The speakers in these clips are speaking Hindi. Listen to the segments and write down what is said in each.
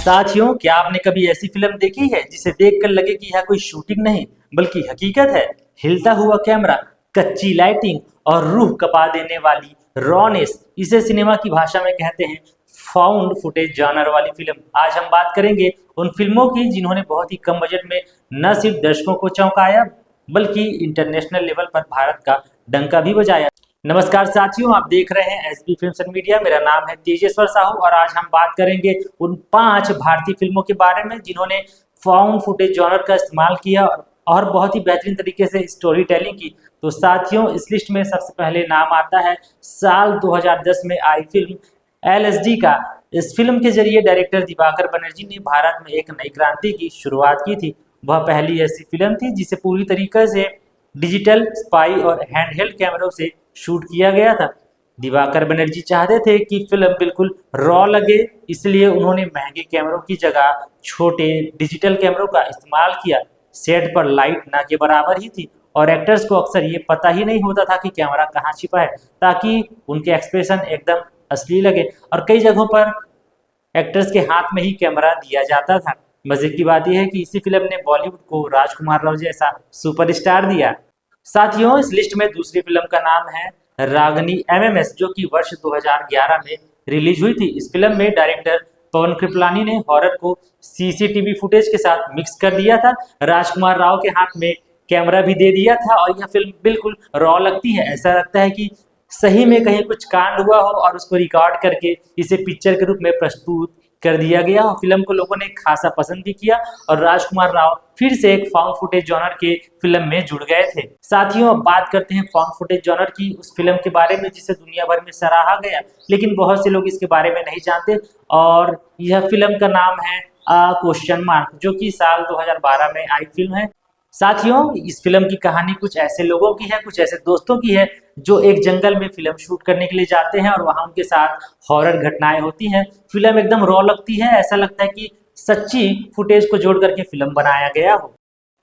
साथियों, क्या आपने कभी ऐसी फिल्म देखी है जिसे देखकर लगे कि यह कोई शूटिंग नहीं बल्कि हकीकत है। हिलता हुआ कैमरा, कच्ची लाइटिंग और रूह कपा देने वाली रॉनेस, इसे सिनेमा की भाषा में कहते हैं फाउंड फुटेज जॉनर वाली फिल्म। आज हम बात करेंगे उन फिल्मों की जिन्होंने बहुत ही कम बजट में न सिर्फ दर्शकों को चौंकाया बल्कि इंटरनेशनल लेवल पर भारत का डंका भी बजाया। नमस्कार साथियों, आप देख रहे हैं एसबी फिल्म्स एंड मीडिया। मेरा नाम है तेजेश्वर साहू और आज हम बात करेंगे उन 5 भारतीय फिल्मों के बारे में जिन्होंने फाउंड फुटेज जॉनर का इस्तेमाल किया और बहुत ही बेहतरीन तरीके से स्टोरी टेलिंग की। तो साथियों, इस लिस्ट में सबसे पहले नाम आता है साल 2010 में आई फिल्म LSD का। इस फिल्म के जरिए डायरेक्टर दिवाकर बनर्जी ने भारत में एक नई क्रांति की शुरुआत की थी। वह पहली ऐसी फिल्म थी जिसे पूरी तरीके से डिजिटल स्पाई और हैंडहेल्ड कैमरों से शूट किया गया था। दिवाकर बनर्जी चाहते थे कि फिल्म बिल्कुल रॉ लगे, इसलिए उन्होंने महंगे कैमरों की जगह छोटे डिजिटल कैमरों का इस्तेमाल किया। सेट पर लाइट ना के बराबर ही थी और एक्टर्स को अक्सर ये पता ही नहीं होता था कि कैमरा कहाँ छिपा है, ताकि उनके एक्सप्रेशन एकदम असली लगे। और कई जगहों पर एक्टर्स के हाथ में ही कैमरा दिया जाता था। मजे की बात यह है कि इसी फिल्म ने बॉलीवुड को राजकुमार राव जैसा सुपरस्टार दिया। साथियों, इस लिस्ट में दूसरी फिल्म का नाम है रागनी MMS, जो कि वर्ष 2011 में रिलीज हुई थी। इस फिल्म में डायरेक्टर पवन कृपलानी ने हॉरर को CCTV फुटेज के साथ मिक्स कर दिया था। राजकुमार राव के हाथ में कैमरा भी दे दिया था और यह फिल्म बिल्कुल रॉ लगती है। ऐसा लगता है कि सही में कहीं कुछ कांड हुआ हो और उसको रिकॉर्ड करके इसे पिक्चर के रूप में प्रस्तुत कर दिया गया। फिल्म को लोगों ने खासा पसंद भी किया और राजकुमार राव फिर से एक फाउंड फुटेज जॉनर के फिल्म में जुड़ गए थे। साथियों, अब बात करते हैं फाउंड फुटेज जॉनर की, उस फिल्म के बारे में जिसे दुनिया भर में सराहा गया, लेकिन बहुत से लोग इसके बारे में नहीं जानते। और यह फिल्म का नाम है क्वेश्चन मार्क, जो कि साल 2012 में आई फिल्म है। साथियों, इस फिल्म की कहानी कुछ ऐसे लोगों की है, कुछ ऐसे दोस्तों की है जो एक जंगल में फिल्म शूट करने के लिए जाते हैं और वहां उनके साथ हॉरर घटनाएं होती हैं। फिल्म एकदम रॉ लगती है, ऐसा लगता है कि सच्ची फुटेज को जोड़ करके फिल्म बनाया गया हो।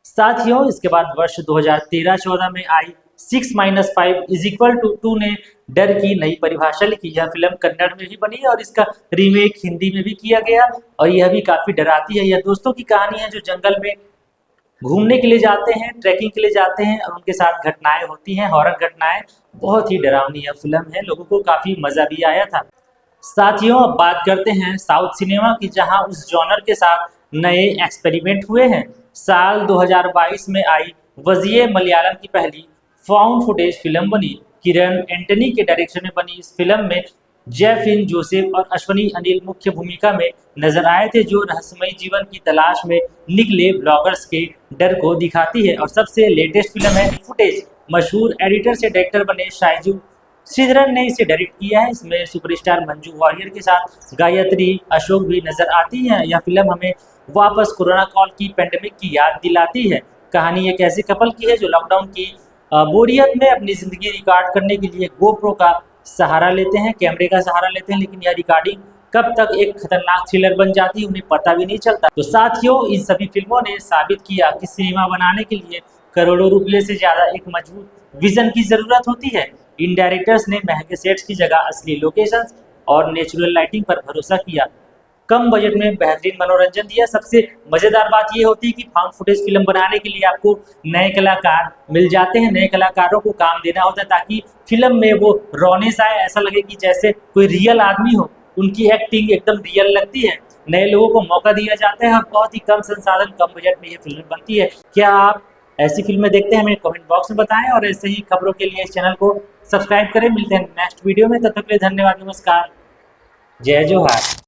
साथियों, इसके बाद वर्ष 2013-14 में आई 6-5 = 2 ने डर की नई परिभाषा लिखी। यह फिल्म कन्नड़ में भी बनी और इसका रीमेक हिंदी में भी किया गया और यह भी काफी डराती है। यह दोस्तों की कहानी है जो जंगल में घूमने के लिए जाते हैं, ट्रैकिंग के लिए जाते हैं और उनके साथ घटनाएं होती हैं, हॉरर घटनाएं। बहुत ही डरावनी यह फिल्म है, लोगों को काफी मजा भी आया था। साथियों, अब बात करते हैं साउथ सिनेमा की, जहां उस जॉनर के साथ नए एक्सपेरिमेंट हुए हैं। साल 2022 में आई वजिए मलयालम की पहली फाउंड फुटेज फिल्म बनी। किरण एंटनी के डायरेक्शन में बनी इस फिल्म में जेफिन जोसेफ और अश्वनी अनिल मुख्य भूमिका में नजर आए थे, जो रहस्यमयी जीवन की तलाश में निकले ब्लॉगर्स के डर को दिखाती है। और सबसे लेटेस्ट फिल्म है फुटेज। मशहूर एडिटर से डायरेक्टर बने शाइजू श्रीधरन ने इसे डायरेक्ट किया है। इसमें सुपरस्टार मंजू वारियर के साथ गायत्री अशोक भी नजर आती हैं। यह फिल्म हमें वापस कोरोना काल की पेंडेमिक की याद दिलाती है। कहानी एक ऐसे कपल की है जो लॉकडाउन की बोरियत में अपनी जिंदगी रिकॉर्ड करने के लिए गोप्रो का सहारा लेते हैं, कैमरे का सहारा लेते हैं, लेकिन यह रिकॉर्डिंग कब तक एक खतरनाक थ्रिलर बन जाती है उन्हें पता भी नहीं चलता। तो साथियों, इन सभी फिल्मों ने साबित किया कि सिनेमा बनाने के लिए करोड़ों रुपये से ज्यादा एक मजबूत विजन की जरूरत होती है। इन डायरेक्टर्स ने महंगे सेट्स की जगह असली लोकेशंस और नेचुरल लाइटिंग पर भरोसा किया, कम बजट में बेहतरीन मनोरंजन दिया। सबसे मजेदार बात यह होती है कि फाउंड फुटेज फिल्म बनाने के लिए आपको नए कलाकार मिल जाते हैं, नए कलाकारों को काम देना होता है ताकि फिल्म में वो रॉनेस आए, ऐसा लगे कि जैसे कोई रियल आदमी हो, उनकी एक्टिंग एकदम रियल लगती है। नए लोगों को मौका दिया जाता है और बहुत ही कम संसाधन, कम बजट में ये फिल्म बनती है। क्या आप ऐसी फिल्में देखते हैं? हमें कमेंट बॉक्स में बताएं और ऐसे ही खबरों के लिए इस चैनल को सब्सक्राइब करें। मिलते हैं नेक्स्ट वीडियो में, तब तक के लिए धन्यवाद, नमस्कार, जय जोहार।